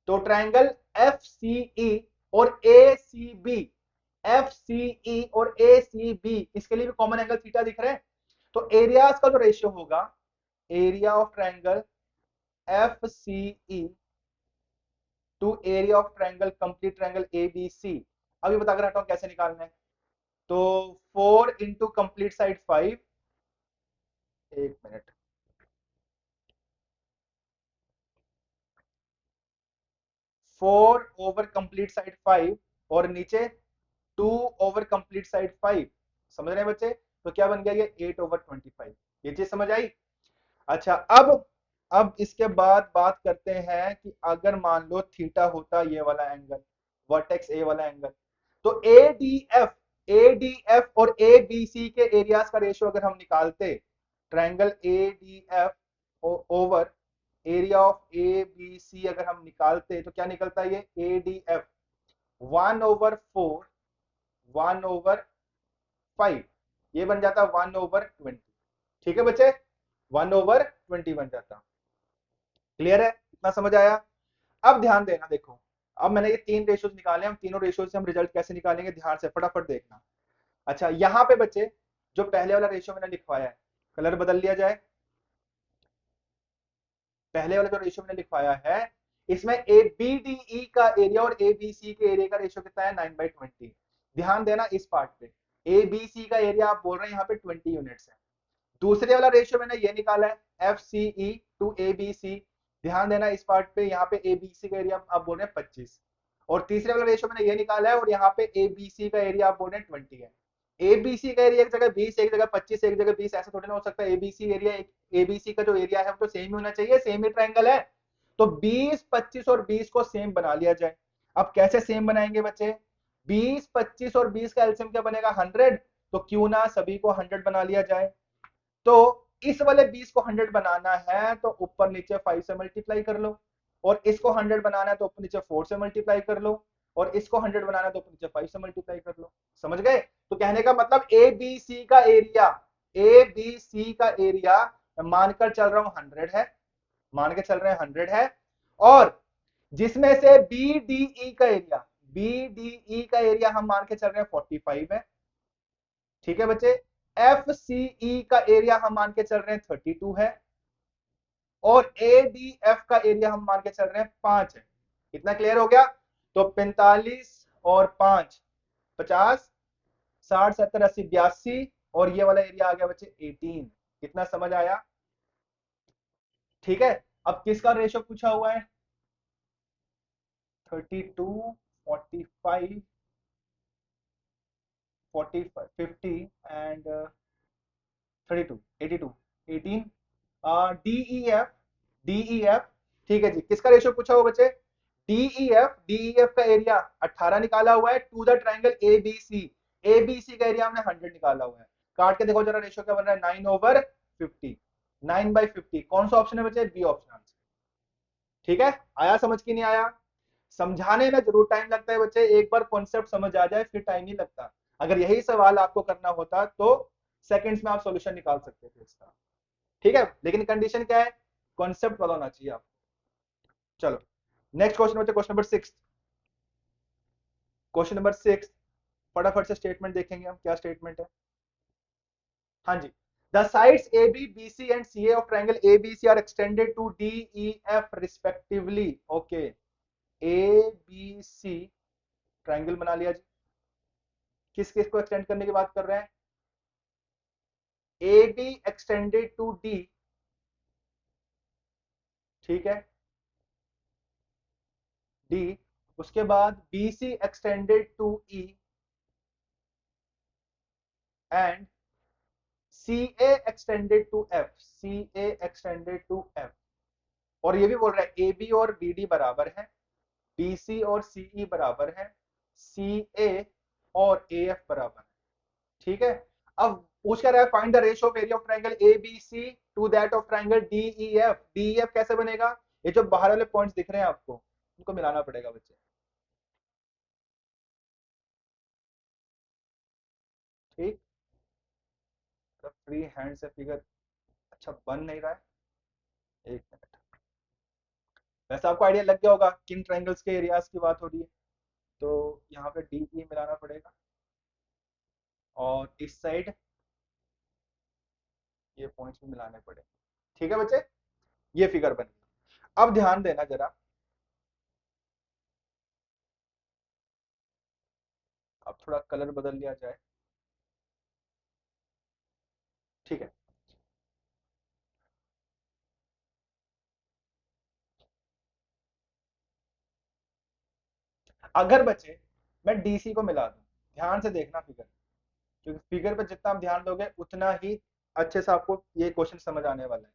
तो ट्रायंगल FCE और ACB, FCE और ACB इसके लिए भी कॉमन एंगल थीटा दिख रहे हैं। तो एरियाज का जो रेशियो होगा, area of triangle FCE to area of triangle complete triangle ABC, अभी बता कर हटा हूं कैसे निकालना है। तो 4 इंटू कंप्लीट साइड 5, एक मिनट, 4/कंप्लीट साइड 5 और नीचे 2/कंप्लीट साइड 5, समझ रहे हैं बच्चे? तो क्या बन गया ये 8/25। ये चीज समझ आई? अच्छा, अब इसके बाद बात करते हैं कि अगर मान लो थीटा होता ये वाला एंगल, वर्टेक्स ए वाला एंगल, तो ADF और ABC के एरियाज का रेशियो अगर हम निकालते, triangle ADF over area of ABC अगर हम निकालते, तो क्या निकलता है ये ADF 1/4, 1/5, ये बन जाता 1/20। ठीक है बच्चे, 1/20 बन जाता। क्लियर है, इतना समझ आया। अब ध्यान देना, देखो अब मैंने ये तीन रेशियोज निकाले, हम तीनों रेशियो से हम रिजल्ट कैसे निकालेंगे, ध्यान से फटाफट देखना। अच्छा यहां पे बच्चे जो पहले वाला रेशियो मैंने लिखवाया है, कलर बदल लिया जाए। पहले वाला जो रेशियो मैंने लिखवाया है, इसमें ए बी डी ई का एरिया और ए बी सी के एरिया का रेशियो कितना है, 9/20। ध्यान देना इस पार्ट पे, ए बी सी का एरिया आप बोल रहे हैं यहाँ पे 20 यूनिट्स है। दूसरे वाला रेशियो मैंने ये निकाला है, F C E to A B C. ध्यान देना इस पार्ट पे, यहाँ पे ए बी सी का एरिया आप बोल रहे हैं 25। और तीसरे वाला रेशियो मैंने ये निकाला है, और यहाँ पे ए बी सी का एरिया आप बोल रहे हैं 20 है। ए बी सी का एरिया एक जगह 20, एक जगह 25, एक जगह 20, ऐसा थोड़ी ना हो सकता है। एबीसी एरिया, एबीसी का जो एरिया है वो तो सेम ही होना चाहिए, सेम ही ट्रायंगल है। तो 20, 25 और 20 को सेम बना लिया जाए। अब कैसे सेम बनाएंगे बच्चे, 20, 25 और 20 का एलसीएम क्या बनेगा, 100। तो क्यों ना सभी को 100 बना लिया जाए। तो इस वाले 20 को 100 बनाना है तो ऊपर नीचे 5 से मल्टीप्लाई कर लो, और इसको 100 बनाना है तो ऊपर नीचे 4 से मल्टीप्लाई कर लो, और इसको 100 बनाना है तो ऊपर नीचे 5 से मल्टीप्लाई कर लो। समझ गए। तो कहने का मतलब ए बी सी का एरिया, ए बी सी का एरिया मानकर चल रहा हूं 100 है, मान के चल रहे हैं 100 है। और जिसमें से बी डी ई का एरिया, बी डी ई का एरिया हम मान के चल रहे हैं 45 है। ठीक है बच्चे, एफ सी ई का एरिया हम मान के चल रहे हैं 32 है, और ए डी एफ का एरिया हम मान के चल रहे हैं 5 है। इतना क्लियर हो गया। तो 45 और 5 50, 60 70 80 82, और ये वाला एरिया आ गया बच्चे 18। कितना समझ आया। ठीक है, अब किसका रेशियो पूछा हुआ है, 32, 45, 40, 50 एंड 32, 82, 18, डीईएफ, डीईएफ। ठीक है जी, किसका रेशियो पूछा हुआ बच्चे, डीईएफ, डीईएफ का एरिया 18 निकाला हुआ है to the triangle ABC. ABC का एरिया हमने 100 निकाला हुआ है। काट के देखो जरा रेशियो क्या बन रहा है, 9/50, 9/50। कौन सा ऑप्शन है बच्चे, बी ऑप्शन आंसर। ठीक है, आया समझ की नहीं आया। समझाने में जरूर टाइम लगता है बच्चे, एक बार कॉन्सेप्ट समझ आ जाए फिर टाइम नहीं लगता। अगर यही सवाल आपको करना होता तो सेकंड्स में आप सॉल्यूशन निकाल सकते थे इसका। ठीक है, लेकिन कंडीशन क्या है, कॉन्सेप्ट पता होना चाहिए आपको। चलो नेक्स्ट क्वेश्चन बच्चे, क्वेश्चन नंबर 6। क्वेश्चन नंबर 6, फटाफट से स्टेटमेंट देखेंगे हम, क्या स्टेटमेंट है। हाँ जी, the sides A B B C and C A of triangle A B C are extended to D E F respectively. Okay, A B C triangle बना लिया जी। किस किस को एक्सटेंड करने की बात कर रहे हैं, A B extended to D, ठीक है, डी। उसके बाद B C extended to E and C A extended to F, C A extended to F. और ये भी बोल रहा है ए बी और बी डी बराबर है, बी सी और सी ई बराबर है, सी ए और ए एफ बराबर है। ठीक है, अब पूछ कर रहा है find the ratio of area of triangle A B C to that of triangle D E F. D E F कैसे बनेगा, ये जो बाहर वाले पॉइंट्स दिख रहे हैं आपको, उनको मिलाना पड़ेगा बच्चे। ठीक, फ्री हैंड से फिगर अच्छा बन नहीं रहा है, एक मिनट। वैसे आपको आइडिया लग गया होगा किन ट्रायंगल्स के एरियाज की बात हो रही है। तो यहाँ पे डी ई मिलाना पड़ेगा, और इस साइड ये पॉइंट्स भी मिलाने पड़ेंगे। ठीक है बच्चे, ये फिगर बन गई। अब ध्यान देना जरा, अब थोड़ा कलर बदल लिया जाए। ठीक है, अगर बच्चे मैं डीसी को मिला दूं, ध्यान से देखना फिगर, क्योंकि फिगर पे जितना आप ध्यान दोगे उतना ही अच्छे से आपको ये क्वेश्चन समझ आने वाला है।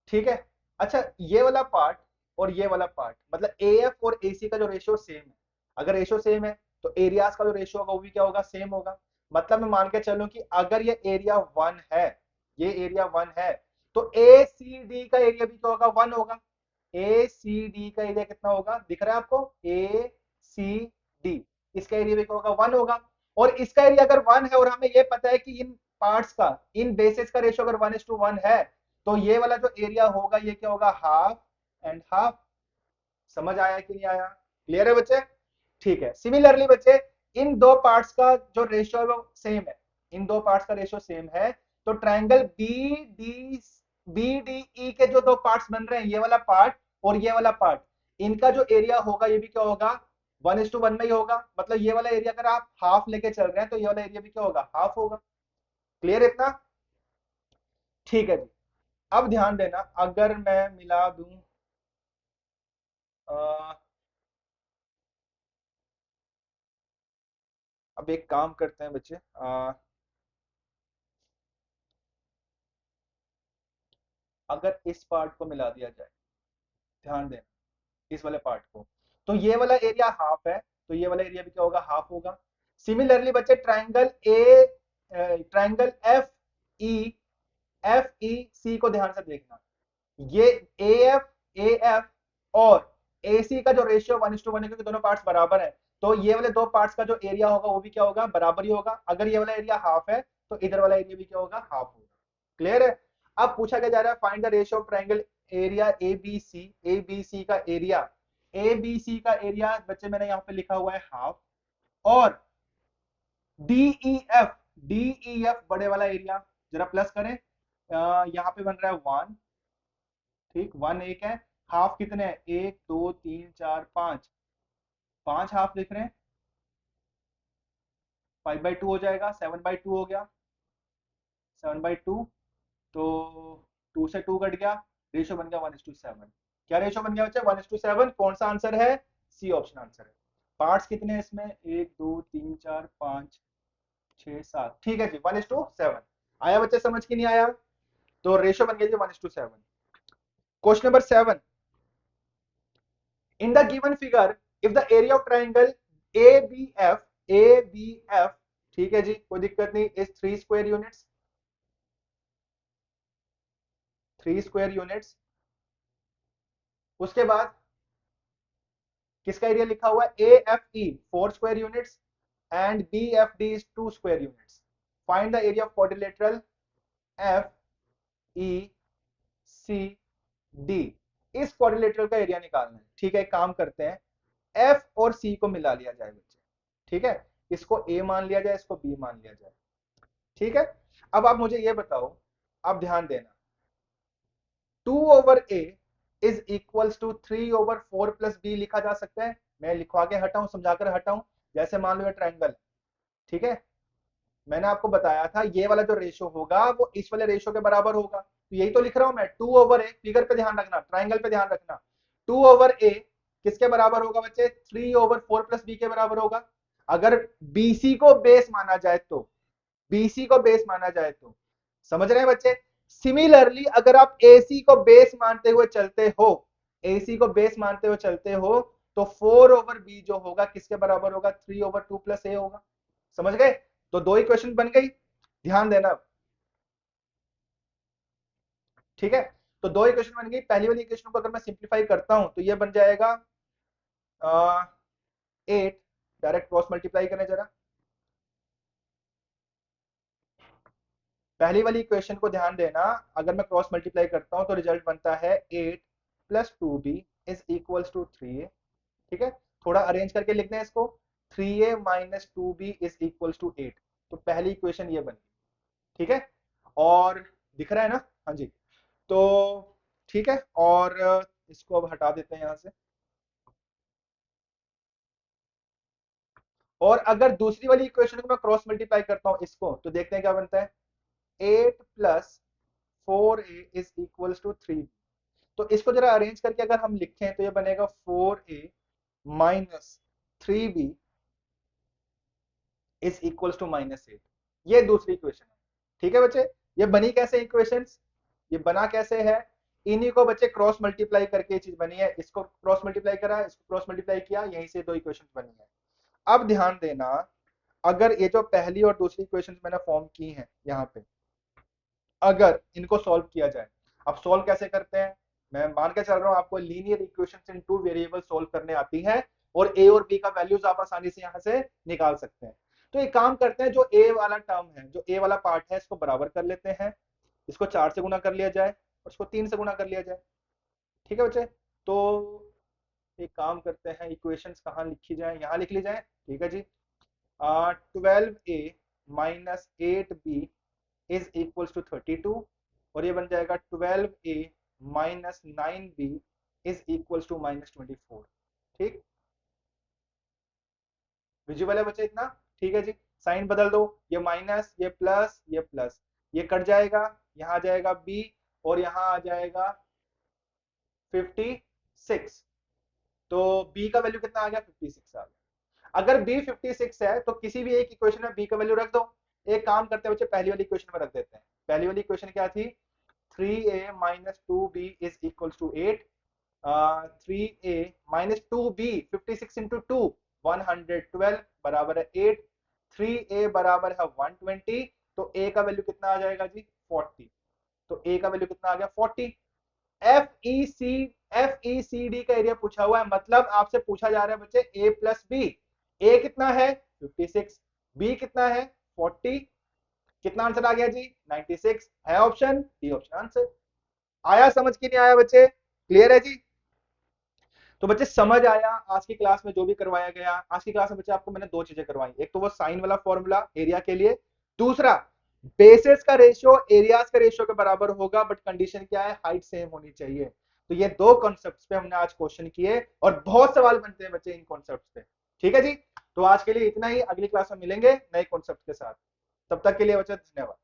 ठीक है, अच्छा ये वाला पार्ट और ये वाला पार्ट, मतलब ए एफ और ए सी का जो रेशियो सेम है। अगर रेशियो सेम है तो एरियाज का जो रेशियो होगा वो भी क्या होगा, सेम होगा। मतलब मैं मान के चलूं कि अगर ये एरिया 1 है, ये एरिया 1 है, तो ए सी डी का एरिया भी क्या होगा, 1 होगा। ए सी डी का एरिया कितना होगा, दिख रहा है आपको, ए सी डी, इसका एरिया भी क्या होगा 1 होगा। और इसका एरिया अगर 1 है और हमें ये पता है कि इन पार्ट्स का, इन बेसिस का रेशियो अगर 1:1 है, तो ये वाला जो एरिया होगा ये क्या होगा, हाफ एंड हाफ। समझ आया कि नहीं आया? क्लियर है बच्चे? ठीक है। सिमिलरली बच्चे, इन दो पार्ट्स का जो रेशियो है वो सेम है, इन दो पार्ट्स का रेशियो सेम है, तो ट्रायंगल बी डी ई के जो दो पार्ट्स बन रहे हैं, ये वाला पार्ट और ये वाला पार्ट, इनका जो एरिया होगा ये भी क्या होगा, 1:1 में ही होगा। मतलब ये वाला एरिया अगर आप हाफ लेके चल रहे हैं तो ये वाला एरिया भी क्या होगा, हाफ होगा। क्लियर इतना? ठीक है जी। अब ध्यान देना, अगर मैं मिला दूं, अब एक काम करते हैं बच्चे, अगर इस पार्ट को मिला दिया जाए, ध्यान देना इस वाले पार्ट को, तो ये वाला एरिया हाफ है, तो ये वाला एरिया भी क्या होगा, हाफ होगा। सिमिलरली बच्चे, ट्रायंगल एफ ई सी को ध्यान से देखना, ये ए एफ और ए सी का जो रेशियो 1:1 है, क्योंकि दोनों पार्ट्स बराबर है, तो ये वाले दो पार्ट्स का जो एरिया होगा वो भी क्या होगा, बराबर ही होगा। अगर ये वाला एरिया हाफ है तो इधर वाला एरिया भी क्या होगा, हाफ होगा। क्लियर है? अब पूछा क्या जा रहा है, find the ratio of triangle area A B C का एरिया, ए बी सी का एरिया बच्चे मैंने यहाँ पे लिखा हुआ है हाफ, और डी ई एफ बड़े वाला एरिया, जरा प्लस करें, यहाँ पे बन रहा है 1, ठीक, 1 एक है, हाफ कितने हैं, 1 2 3 4 5, 5 हाफ लिख रहे हैं, 5/2 हो जाएगा, 7/2 हो गया, 7/2, तो 2 से 2 कट गया, रेशियो बन गया 1:7। क्या रेशियो बन गया बच्चे, 1:7। कौन सा आंसर है, सी ऑप्शन आंसर है। पार्ट्स कितने हैं इसमें, 1 2 3 4 5 6 7, ठीक है जी, 1:7। आया बच्चे समझ की नहीं आया? तो रेशियो बन गया जी 1:7। Question number 7, in the given figure if the area of triangle ABF, ठीक है जी, कोई दिक्कत नहीं, is 3 square units, 3 square units, उसके बाद किसका एरिया लिखा हुआ है, AFE 4 square units and BFD is 2 square units, find the area of quadrilateral FECD, इस क्वाड्रिलेटरल का एरिया निकालना है। ठीक है, एक काम करते हैं, एफ और सी को मिला लिया जाए बच्चे, ठीक है, इसको ए मान लिया जाए, इसको बी मान लिया जाए, ठीक है। अब आप मुझे ये बताओ, आप ध्यान देना, 2/a is equals to 3/4 plus B लिखा जा सकता है। मैं लिखवा के हटाऊं, समझाकर हटाऊं, जैसे मान लो ये ट्रायंगल, ठीक है, मैंने आपको बताया था ये वाला जो रेशियो होगा वो इस वाले रेशियो के बराबर होगा, तो यही तो लिख रहा हूं मैं, 2/a, फिगर पे ध्यान रखना, ट्रायंगल पे ध्यान रखना, 2/a किसके बराबर होगा बच्चे, 3/4 प्लस बी के बराबर होगा। अगर बीसी को बेस माना जाए तो, बीसी को बेस माना जाए तो, समझ रहे हैं बच्चे? सिमिलरली अगर आप एसी को बेस मानते हुए चलते हो, एसी को बेस मानते हुए चलते हो, तो 4/b जो होगा किसके बराबर होगा, 3/2 प्लस ए होगा। समझ गए? तो दो इक्वेशन बन गई, ध्यान देना, ठीक है। तो दो इक्वेशन बन गई, पहली वाली इक्वेशन को अगर मैं सिंप्लीफाई करता हूं तो ये बन जाएगा 8, डायरेक्ट क्रॉस मल्टीप्लाई करें जरा, पहली वाली इक्वेशन को ध्यान देना, अगर मैं क्रॉस मल्टीप्लाई करता हूं तो रिजल्ट बनता है 8 plus 2b is equals to 3a, ठीक है, थोड़ा अरेंज करके लिखते हैं इसको, 3a minus 2b is equals to 8, तो पहली इक्वेशन ये बनी, ठीक है, और दिख रहा है ना, हाँ जी, तो ठीक है, और इसको अब हटा देते हैं यहां से, और अगर दूसरी वाली इक्वेशन को मैं क्रॉस मल्टीप्लाई करता हूं इसको, तो देखते हैं क्या बनता है, 8 plus 4a is equals to 3, तो इसको जरा अरेंज करके अगर हम लिखें तो ये बनेगा 4a minus 3b is equals to -8, ये दूसरी इक्वेशन है, ठीक है बच्चे। ये बनी कैसे इक्वेशंस, ये बना कैसे है, इन्हीं को बच्चे क्रॉस मल्टीप्लाई करके ये चीज बनी है, इसको क्रॉस मल्टीप्लाई करा, इसको क्रॉस मल्टीप्लाई किया, यहीं से दो इक्वेशन बनी है। अब ध्यान देना, अगर ये जो पहली और दूसरी इक्वेशन मैंने फॉर्म की है यहाँ पे, अगर इनको सॉल्व किया जाए, अब सॉल्व कैसे करते हैं, मैं मान के चल रहा हूं आपको लीनियर इक्वेशंस इन टू वेरिएबल सॉल्व करने आती है, और ए और बी का वैल्यूज आप आसानी से यहां से निकाल सकते हैं। तो एक काम करते हैं, जो ए वाला टर्म है, जो ए वाला पार्ट है, इसको बराबर कर लेते हैं, इसको 4 से गुना कर लिया जाए और इसको 3 से गुना कर लिया जाए। ठीक है बच्चे, तो एक काम करते हैं, इक्वेशंस कहाँ लिखी जाए, यहाँ लिख ली जाए। ठीक है जी, 12a minus 8b is equals to 32, और ये बन जाएगा 12a minus 9b is equals to minus 24। ठीक, विजुअल है बच्चे इतना? ठीक है जी, साइन बदल दो, ये माइनस, ये प्लस, ये प्लस, ये कट जाएगा, यहाँ आ जाएगा b और यहाँ आ जाएगा 56। तो b का वैल्यू कितना आ गया? 56 आ गया। अगर b 56 है तो किसी भी एक इक्वेशन में b का वैल्यू रख दो। एक काम करते हैं बच्चे, पहली वाली इक्वेशन में रख देते हैं। पहली वाली इक्वेशन क्या थी? 3a minus 2b is equal to 8। 3a minus 2b, 56 into 2 112 बराबर है 8। 3a बराबर है 120, तो a का वैल्यू कितना आ जाएगा जी? 40। तो a का वैल्यू कितना आ गया? 40। एफ ई सी डी का एरिया पूछा हुआ है, मतलब आपसे पूछा जा रहा है बच्चे ए प्लस बी। ए कितना है? 56, बी कितना है? 40। कितना आंसर आ गया जी? 96। है ऑप्शन डी ऑप्शन आंसर। आया समझ कि नहीं आया बच्चे? क्लियर है जी? तो बच्चे समझ आया आज की क्लास में जो भी करवाया गया? आज की क्लास में बच्चे आपको मैंने दो चीजें करवाई, एक तो वो साइन वाला फॉर्मूला एरिया के लिए, दूसरा बेसिस का रेशियो एरियाज का रेशियो के बराबर होगा, बट कंडीशन क्या है? हाइट सेम होनी चाहिए। तो ये दो कॉन्सेप्ट्स पे हमने आज क्वेश्चन किए और बहुत सवाल बनते हैं बच्चे इन कॉन्सेप्ट्स पे। ठीक है जी, तो आज के लिए इतना ही, अगली क्लास में मिलेंगे नए कॉन्सेप्ट के साथ। तब तक के लिए बच्चे धन्यवाद।